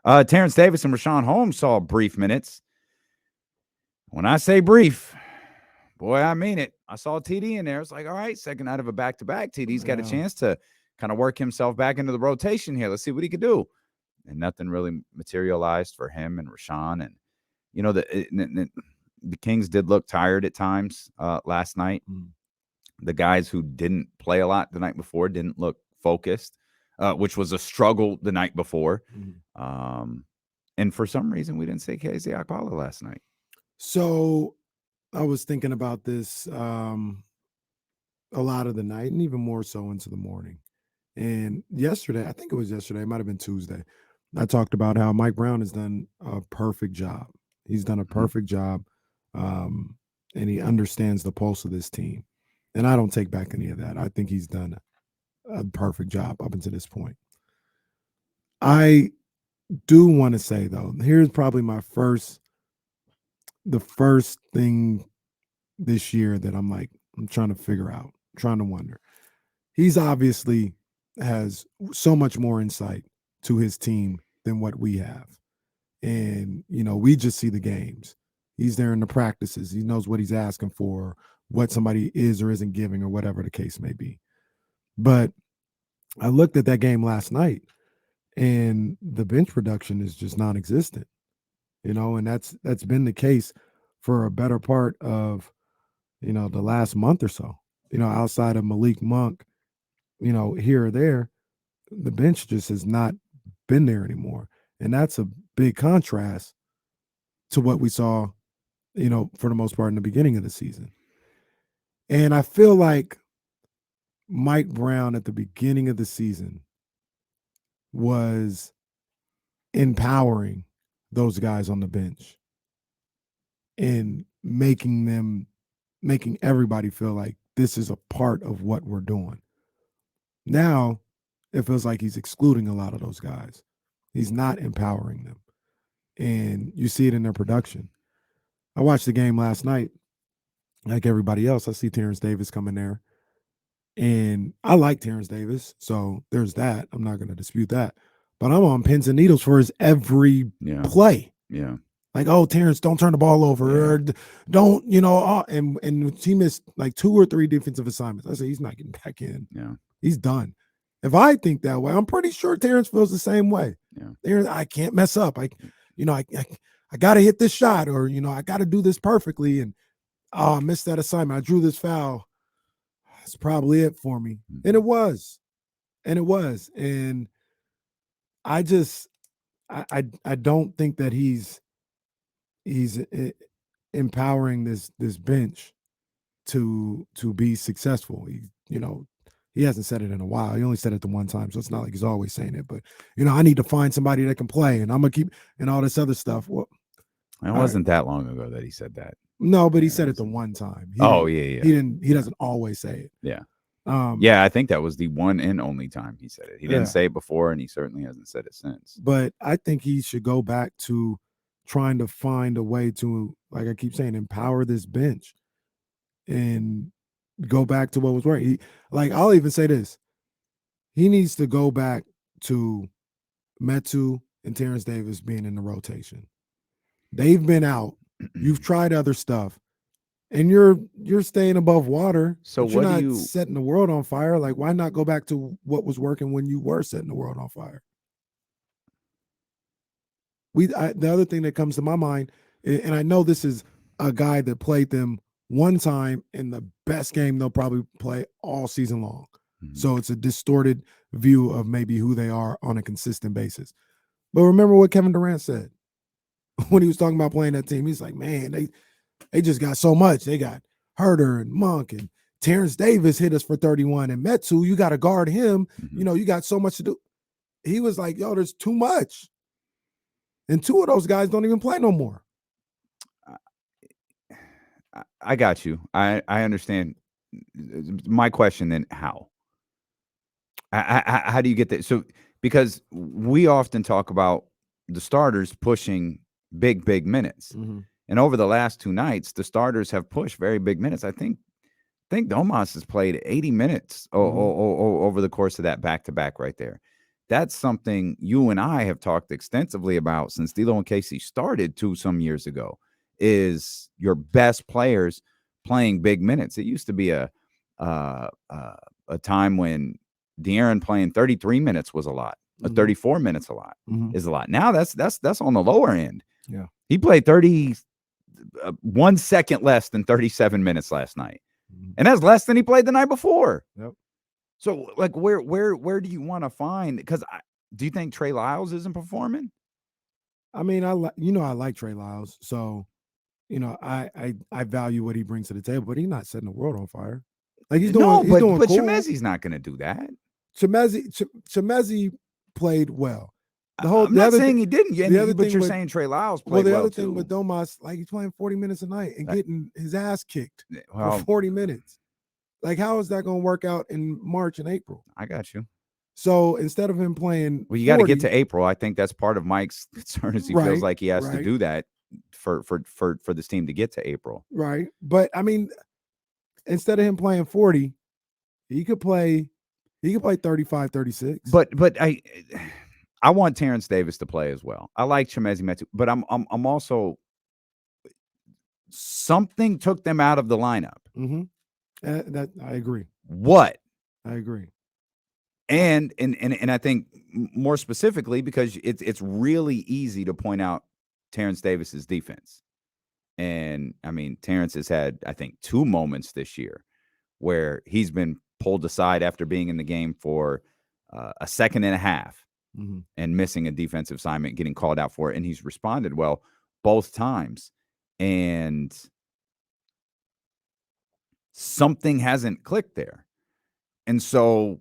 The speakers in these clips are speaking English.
Terrence Davis and Rashawn Holmes saw brief minutes. When I say brief, boy, I mean it. I saw TD in there. It's like, all right, second night of a back-to-back. TD's got a chance to kind of work himself back into the rotation here. Let's see what he can do. And nothing really materialized for him and Rashawn. And, the Kings did look tired at times last night. The guys who didn't play a lot the night before didn't look focused, which was a struggle the night before. And for some reason, we didn't see Casey Akpala last night. So I was thinking about this a lot of the night and even more so into the morning. And yesterday, I think it was yesterday, it might have been Tuesday, I talked about how Mike Brown has done a perfect job. He's done a perfect job, and he understands the pulse of this team. And I don't take back any of that. I think he's done a perfect job up until this point. I do want to say, though, here's probably the first thing this year that I'm trying to figure out, trying to wonder. He's obviously has so much more insight to his team than what we have. And, we just see the games. He's there in the practices. He knows what he's asking for, what somebody is or isn't giving, or whatever the case may be. But I looked at that game last night, and the bench production is just non-existent. And that's been the case for a better part of, the last month or so. Outside of Malik Monk, here or there, the bench just has not been there anymore. And that's a big contrast to what we saw, for the most part in the beginning of the season. And I feel like Mike Brown at the beginning of the season was empowering those guys on the bench and making everybody feel like this is a part of what we're doing. Now, it feels like he's excluding a lot of those guys. He's not empowering them. And you see it in their production. I watched the game last night. Like everybody else, I see Terrence Davis coming there. And I like Terrence Davis, so there's that. I'm not going to dispute that. But I'm on pins and needles for his every play. Yeah. Like, oh, Terrence, don't turn the ball over, or don't, and he missed like 2 or 3 defensive assignments. I say he's not getting back in. Yeah. He's done. If I think that way, I'm pretty sure Terrence feels the same way. Yeah. I can't mess up. I got to hit this shot, or, I got to do this perfectly. And, I missed that assignment. I drew this foul. That's probably it for me. And it was. And I just, I don't think that he's empowering this bench to be successful. He hasn't said it in a while. He only said it the one time, so it's not like he's always saying it. But I need to find somebody that can play, and I'm gonna keep and all this other stuff. Well, it wasn't that long ago that he said that. No, but he said it the one time. He doesn't always say it. Yeah. I think that was the one and only time he said it. He didn't say it before, and he certainly hasn't said it since. But I think he should go back to trying to find a way to, like I keep saying, empower this bench and go back to what was working. I'll even say this. He needs to go back to Metu and Terrence Davis being in the rotation. They've been out. You've tried other stuff. And you're staying above water. So you're not setting the world on fire. Like, why not go back to what was working when you were setting the world on fire? The other thing that comes to my mind, and I know this is a guy that played them one time in the best game they'll probably play all season long. So it's a distorted view of maybe who they are on a consistent basis. But remember what Kevin Durant said when he was talking about playing that team. He's like, man, they just got so much. They got Herter and Monk, and Terrence Davis hit us for 31, and Metu, you got to guard him. You got so much to do. He was like, yo, there's too much. And 2 of those guys don't even play no more. I got you. I understand. My question then, how? How do you get that? So, because we often talk about the starters pushing big minutes. And over the last 2 nights, the starters have pushed very big minutes. I think Domas has played 80 minutes over the course of that back-to-back right there. that's something you and I have talked extensively about since D'Lo and Casey started some years ago, is your best players playing big minutes. It used to be a time when De'Aaron playing 33 minutes was a lot. 34 minutes a lot is a lot. Now that's on the lower end. Yeah. He played 1 second less than 37 minutes last night. And that's less than he played the night before. Yep. So, like, where do you want to find? Because do you think Trey Lyles isn't performing? I mean, I like Trey Lyles, so I value what he brings to the table, but he's not setting the world on fire. Like he's doing cool. Chimezi's not going to do that. Chimezi played well. I'm not saying he didn't. But you're saying Trey Lyles played well. The other too. thing with Domas, like he's playing 40 minutes a night and getting his ass kicked for 40 minutes. Like, how is that going to work out in March and April? I got you. So instead of him playing, you got to get to April. I think that's part of Mike's concern. Is he feels like he has to do that for this team to get to April. Right, but I mean, instead of him playing 40, he could play 35, 36. But I want Terrence Davis to play as well. I like Chimezie Metu, but I'm also, something took them out of the lineup. That I agree. What? I agree. And I think more specifically because it's really easy to point out Terrence Davis's defense. And I mean, Terrence has had, I think, 2 moments this year where he's been pulled aside after being in the game for a second and a half and missing a defensive assignment, getting called out for it. And he's responded well both times. And something hasn't clicked there. And so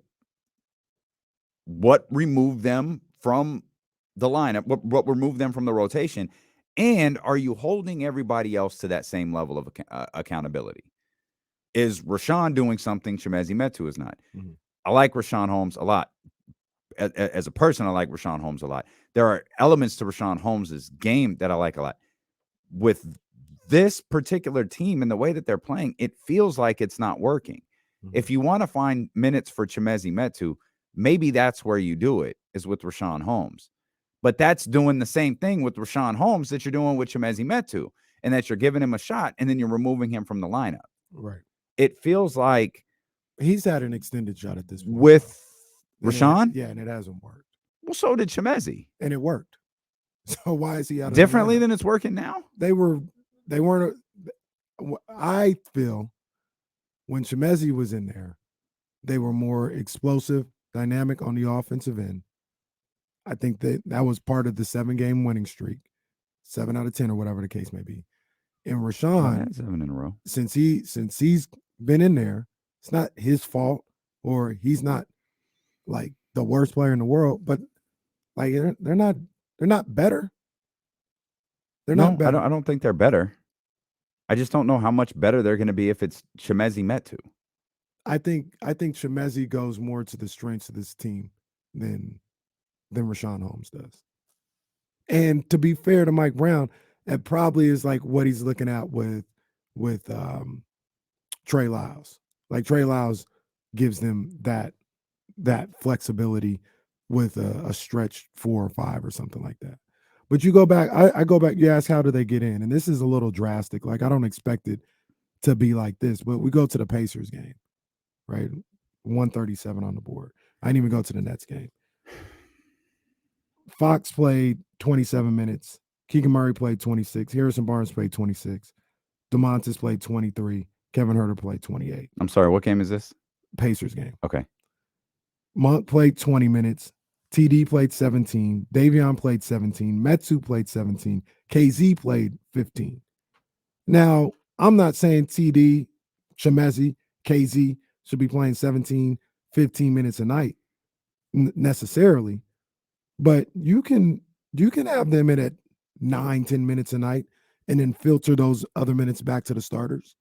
what removed them from the lineup? What removed them from the rotation? And are you holding everybody else to that same level of accountability? Is Rashawn doing something Chimezie Metu is not? I like Rashawn Holmes a lot. As a person, I like Rashawn Holmes a lot. There are elements to Rashawn Holmes' game that I like a lot. With this particular team and the way that they're playing, it feels like it's not working. If you want to find minutes for Chimezie Metu, maybe that's where you do it, is with Rashawn Holmes. But that's doing the same thing with Rashawn Holmes that you're doing with Chimezie Metu, and that you're giving him a shot, and then you're removing him from the lineup. Right. It feels like he's had an extended shot at this point. With Rashawn? And it hasn't worked. Well, so did Chimezie. And it worked. So why is he out of differently than it's working now? They weren't. I feel when Chimezie was in there, they were more explosive, dynamic on the offensive end. I think that was part of the 7-game winning streak, 7 out of 10 or whatever the case may be. And Rashawn, 7 in a row. Since he's been in there, it's not his fault, or he's not like the worst player in the world, but like they're not better. They're not better. I don't think they're better. I just don't know how much better they're going to be if it's Chimezie Metu. I think Chimezie goes more to the strengths of this team than Rashawn Holmes does. And to be fair to Mike Brown, it probably is like what he's looking at with Trey Lyles. Like Trey Lyles gives them that flexibility with a stretch 4 or 5 or something like that. But you go back, I go back, you ask how do they get in? And this is a little drastic. Like I don't expect it to be like this, but we go to the Pacers game, right? 137 on the board. I didn't even go to the Nets game. Fox played 27 minutes. Keegan Murray played 26. Harrison Barnes played 26. DeMontis played 23. Kevin Huerter played 28. I'm sorry, what game is this? Pacers game. Okay. Monk played 20 minutes. TD played 17. Davion played 17. Metu played 17. KZ played 15. Now, I'm not saying TD, Chimezie, KZ should be playing 17, 15 minutes a night necessarily, but you can have them in at 9, 10 minutes a night and then filter those other minutes back to the starters.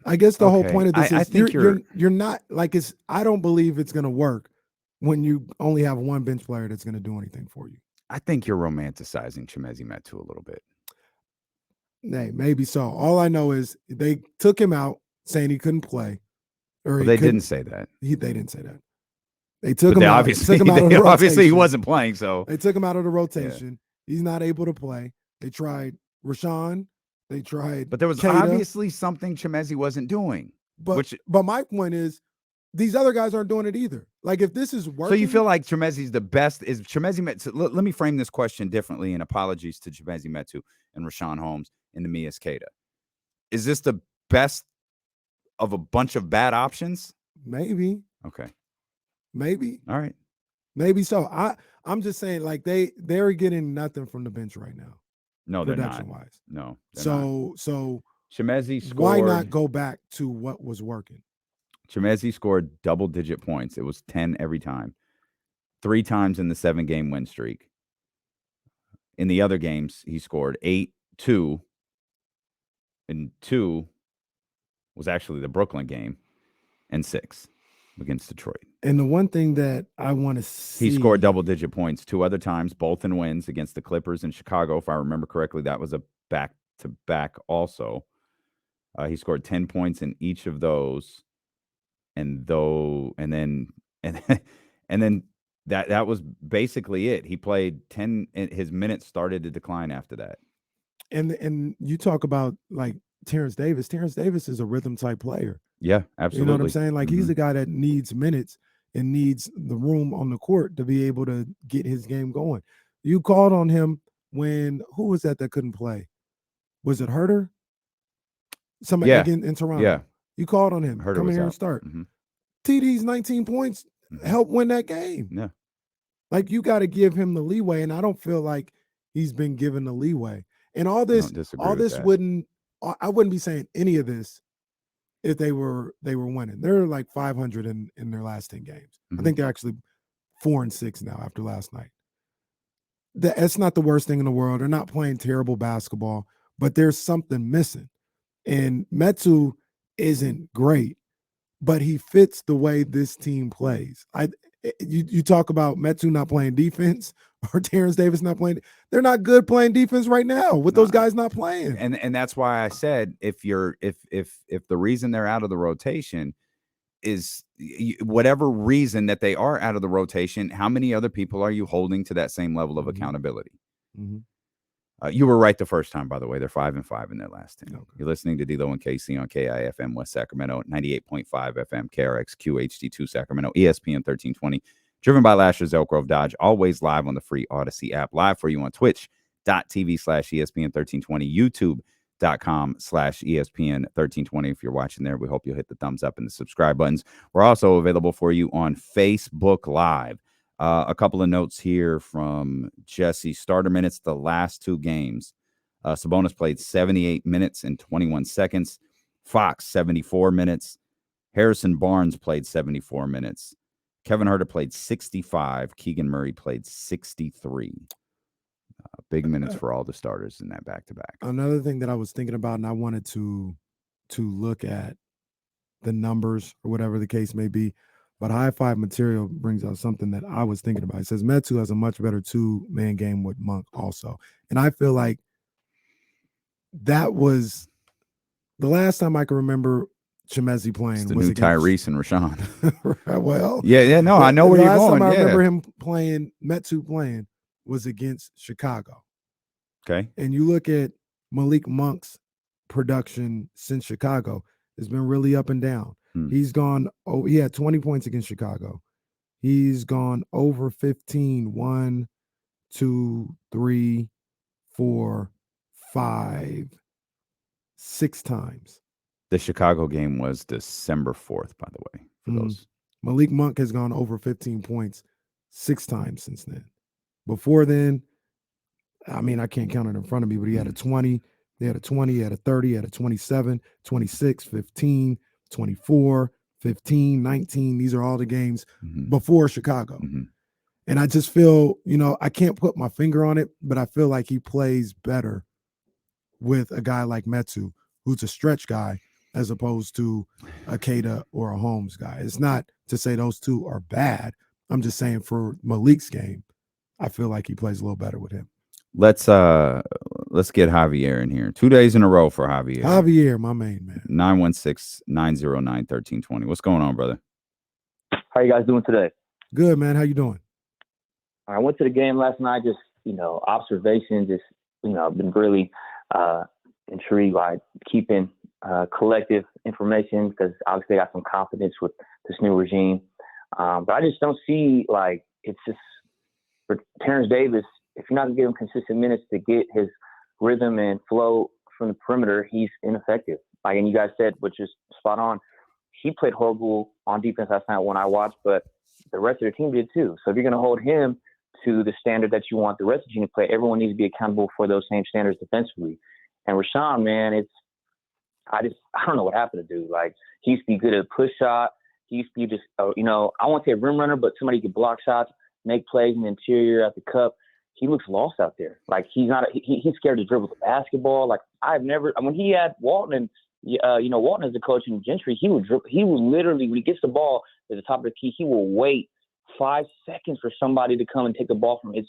I guess the whole point of this is I think you're not like it's. I don't believe it's going to work when you only have one bench player that's going to do anything for you. I think you're romanticizing Chimezie Metu a little bit. Hey, maybe so. All I know is they took him out saying he couldn't play. Or they didn't say that. They didn't say that. They took But him out. obviously, Took him out of the obviously he rotation. wasn't playing. So They took him out of the rotation. Yeah. He's not able to play. They tried Rashawn. They tried. But there was Kada. obviously something Chimezie wasn't doing. But my point is, these other guys aren't doing it either. Like, if this is working. So you feel like Chimezie's the best? Is Chimezie Metu? Let me frame this question differently, and apologies to Chimezie Metu and Rashawn Holmes and Neemias Queta. Is this the best of a bunch of bad options? Maybe. Okay. Maybe. All right. Maybe so. I'm just saying, like, they're getting nothing from the bench right now. No, they're not. Wise. No. So Chimezie scored. Why not go back to what was working? Chimezie scored double-digit points. It was 10 every time. 3 times in the 7-game win streak. In the other games, he scored 8, 2, and 2 was actually the Brooklyn game, and 6 against Detroit. And the one thing that I want to see, he scored double-digit points 2 other times, both in wins against the Clippers and Chicago. If I remember correctly, that was a back-to-back also. He scored 10 points in each of those. And then that was basically it. He played 10, and his minutes started to decline after that. And you talk about like Terrence Davis. Terrence Davis is a rhythm type player. Yeah, absolutely. You know what I'm saying? Like, he's the guy that needs minutes and needs the room on the court to be able to get his game going. You called on him when, who was that couldn't play? Was it Herter? Somebody again in Toronto. Yeah. You called on him. Herter Come here out. and start. Mm-hmm. TD's 19 points helped win that game. Yeah. Like, you got to give him the leeway, and I don't feel like he's been given the leeway. And all this wouldn't, I wouldn't be saying any of this if they were winning. They're like 500 in their last 10 games. I think they're actually 4-6 now after last night. That's not the worst thing in the world. They're not playing terrible basketball, but there's something missing. And Metu isn't great, but he fits the way this team plays. You talk about Metu not playing defense or Terrence Davis not playing. They're not good playing defense right now with those guys not playing. And that's why I said if the reason they're out of the rotation is whatever reason that they are out of the rotation, how many other people are you holding to that same level of accountability? Mm-hmm. You were right the first time, by the way. They're 5-5 in their last 10. Okay. You're listening to D'Lo and KC on KIFM West Sacramento, 98.5 FM, KRXQ HD2 Sacramento, ESPN 1320. Driven by Lasher's Elk Grove Dodge. Always live on the free Odyssey app. Live for you on twitch.tv/ESPN 1320, youtube.com/ESPN 1320. If you're watching there, we hope you'll hit the thumbs up and the subscribe buttons. We're also available for you on Facebook Live. A couple of notes here from Jesse. Starter minutes the last 2 games. Sabonis played 78 minutes and 21 seconds. Fox, 74 minutes. Harrison Barnes played 74 minutes. Kevin Huerter played 65. Keegan Murray played 63. Big minutes for all the starters in that back-to-back. Another thing that I was thinking about, and I wanted to look at the numbers or whatever the case may be, but High Five Material brings out something that I was thinking about. It says Metu has a much better 2-man game with Monk also. And I feel like that was the last time I can remember Chimezie playing. It's the was new against Tyrese and Rashawn. Well, yeah, no, I know where you're going. The last time I remember him Metu playing was against Chicago. Okay. And you look at Malik Monk's production since Chicago, it's been really up and down. He's gone, he had 20 points against Chicago. He's gone over 15, 1, 2, 3, 4, 5, 6 times. The Chicago game was December 4th, by the way, for those. Malik Monk has gone over 15 points 6 times since then. Before then, I mean, I can't count it in front of me, but he had a 20, he had a 20, he had a 30, he had a 27, 26, 15, 24, 15, 19. These are all the games before Chicago. And I just feel, I can't put my finger on it, but I feel like he plays better with a guy like Metu, who's a stretch guy, as opposed to a Kada or a Holmes guy. It's not to say those two are bad. I'm just saying for Malik's game, I feel like he plays a little better with him. Let's get Javier in here. 2 days in a row for Javier. Javier, my main man. 916-909-1320. What's going on, brother? How you guys doing today? Good, man. How you doing? I went to the game last night. Just observation. Just been really uh, intrigued by keeping collective information because obviously I got some confidence with this new regime. But I just don't see like it's just for Terrence Davis. If you're not gonna give him consistent minutes to get his rhythm and flow from the perimeter, he's ineffective. Like and you guys said, which is spot on. He played horrible on defense last night when I watched, but the rest of the team did too. So if you're going to hold him to the standard that you want the rest of the team to play, everyone needs to be accountable for those same standards defensively. And Rashawn, man, I don't know what happened to dude. Like he used to be good at a push shot. He used to be just I won't say a rim runner, but somebody who could block shots, make plays in the interior at the cup. He looks lost out there. Like he's not. He's scared to dribble the basketball. Like I've never. When he had Walton and Walton as the coach in Gentry, he would literally, when he gets the ball at the top of the key, he will wait 5 seconds for somebody to come and take the ball from him.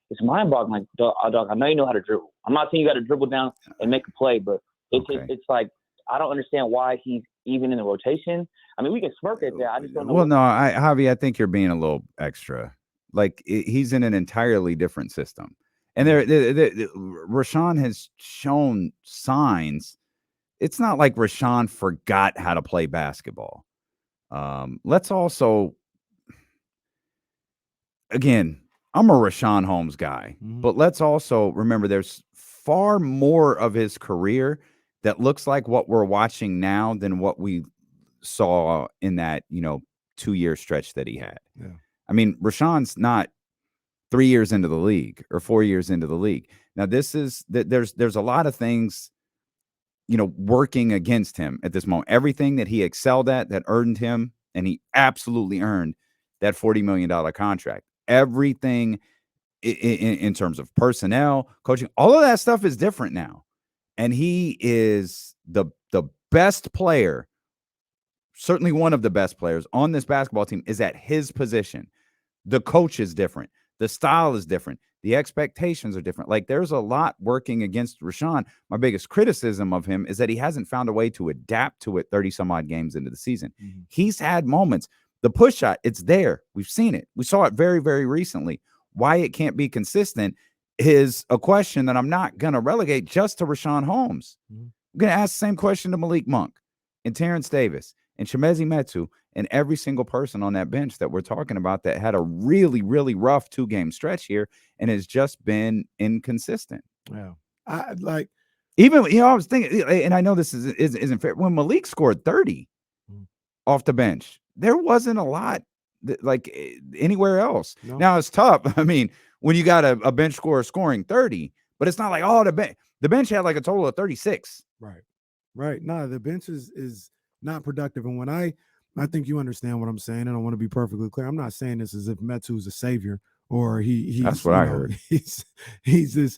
It's mind-boggling. Like, dog, I know you know how to dribble. I'm not saying you got to dribble down and make a play, but it's like I don't understand why he's even in the rotation. I mean, we can smirk at that. I just don't know. Well, no, Javi, I think you're being a little extra. Like he's in an entirely different system, and Rashawn has shown signs. It's not like Rashawn forgot how to play basketball. Let's also, again, I'm a Rashawn Holmes guy, but let's also remember there's far more of his career that looks like what we're watching now than what we saw in that 2-year stretch that he had. Yeah. I mean, Rashawn's not 3 years into the league or 4 years into the league. Now, there's a lot of things, working against him at this moment. Everything that he excelled at that earned him, and he absolutely earned that $40 million contract. Everything in terms of personnel, coaching, all of that stuff is different now. And he is the best player, certainly one of the best players on this basketball team is at his position. The coach is different. The style is different. The expectations are different. Like there's a lot working against Rashawn. My biggest criticism of him is that he hasn't found a way to adapt to it 30 some odd games into the season. Mm-hmm. He's had moments. The push shot, it's there. We've seen it. We saw it very, very recently. Why it can't be consistent is a question that I'm not going to relegate just to Rashawn Holmes. Mm-hmm. I'm going to ask the same question to Malik Monk and Terrence Davis and Chimezie Metu and every single person on that bench that we're talking about that had a really, really rough 2-game stretch here and has just been inconsistent. Yeah. I like even, I was thinking, and I know this isn't fair. When Malik scored 30 off the bench, there wasn't a lot like anywhere else. No. Now it's tough. I mean, when you got a bench scorer scoring 30, but it's not like, the bench had like a total of 36. Right. No, the bench is not productive. And when I think you understand what I'm saying, and I want to be perfectly clear. I'm not saying this as if Metu's a savior or he's that's what I heard. He's this,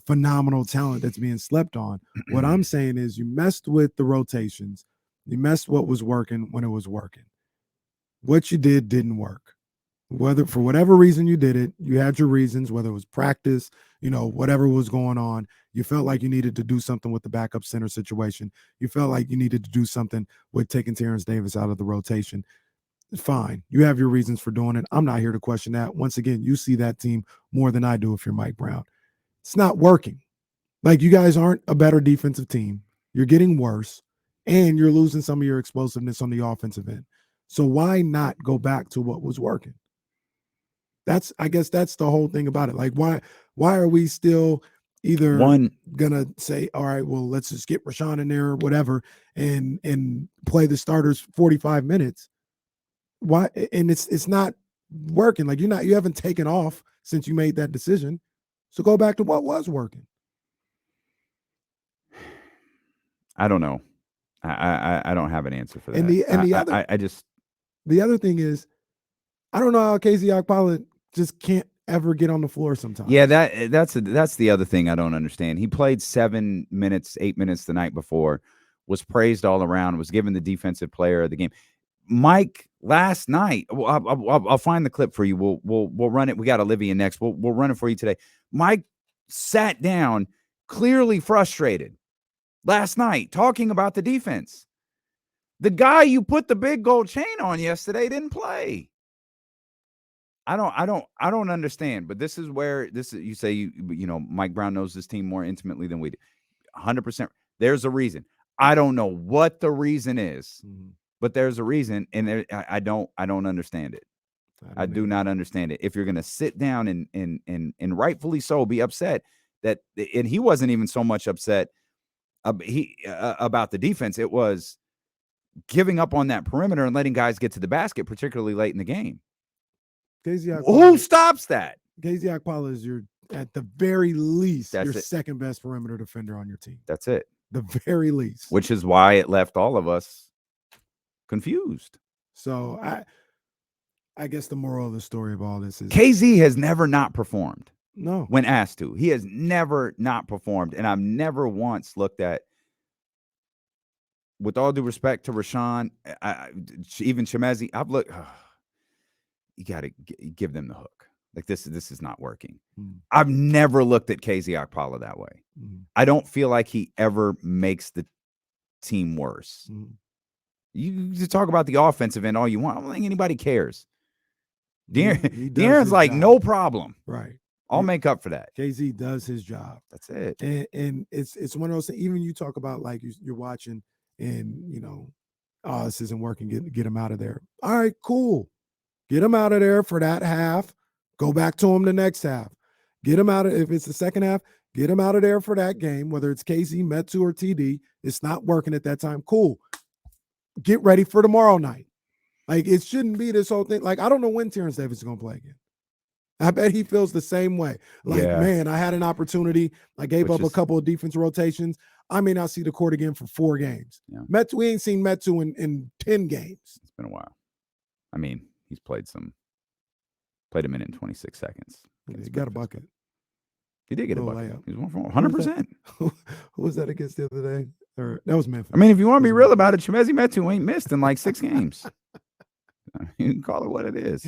phenomenal talent that's being slept on. What I'm saying is you messed with the rotations. You messed what was working when it was working. What you did didn't work. Whether for whatever reason you did it, you had your reasons, whether it was practice, whatever was going on. You felt like you needed to do something with the backup center situation. You felt like you needed to do something with taking Terrence Davis out of the rotation. Fine. You have your reasons for doing it. I'm not here to question that. Once again, you see that team more than I do if you're Mike Brown. It's not working. Like you guys aren't a better defensive team. You're getting worse, and you're losing some of your explosiveness on the offensive end. So why not go back to what was working? I guess that's the whole thing about it. Like, why are we still either gonna say, all right, well, let's just get Rashawn in there or whatever and play the starters 45 minutes? Why? And it's not working. Like you haven't taken off since you made that decision. So go back to what was working. I don't know. I don't have an answer for that. The other thing is, I don't know how Casey Okpala just can't ever get on the floor sometimes. Yeah, that's the other thing I don't understand. He played 8 minutes the night before, was praised all around, was given the defensive player of the game. Mike last night, I'll find the clip for you. We'll run it. We got Olivia next. We'll run it for you today. Mike sat down, clearly frustrated last night, talking about the defense. The guy you put the big gold chain on yesterday didn't play. I don't understand. But this is where you say you know Mike Brown knows this team more intimately than we do. 100%. There's a reason. I don't know what the reason is, but there's a reason, and I don't understand it. I do not understand it. If you're going to sit down and rightfully so be upset that, and he wasn't even so much upset about the defense. It was giving up on that perimeter and letting guys get to the basket, particularly late in the game. Who stops that? KZ Okpala is at the very least, That's your it. second best perimeter defender on your team. That's it. The very least. Which is why it left all of us confused. So I guess the moral of the story of all this is KZ has never not performed. No. When asked to. He has never not performed. And I've never once looked at, with all due respect to Rashawn, even Chimezie, I've looked, you got to give them the hook. Like this is not working. I've never looked at KZ Okpala that way. I don't feel like he ever makes the team worse. You talk about the offensive end all you want. I don't think anybody cares. De'Aaron's like, job. No problem. Right. I'll make up for that. KZ does his job. That's it. And it's one of those things, even you talk about like you're watching and, you know, oh, this isn't working. Get him out of there. All right, cool. Get him out of there for that half. Go back to him the next half. Get him out of, if it's the second half, get him out of there for that game, whether it's KZ, Metu, or TD. It's not working at that time. Cool. Get ready for tomorrow night. Like, it shouldn't be this whole thing. Like, I don't know when Terrence Davis is going to play again. I bet he feels the same way. Like, man, I had an opportunity. I gave up a couple of defense rotations. I may not see the court again for 4 games. Yeah. Metu, we ain't seen Metu in 10 games. It's been a while. I mean, he's played a minute and 26 seconds. He got a bucket. He did get a bucket. Layup. He's 100%. Who was that against the other day? Or that was Memphis. I mean, if you want to be real about it, Chimezie Metu ain't missed in like 6 games. You can call it what it is.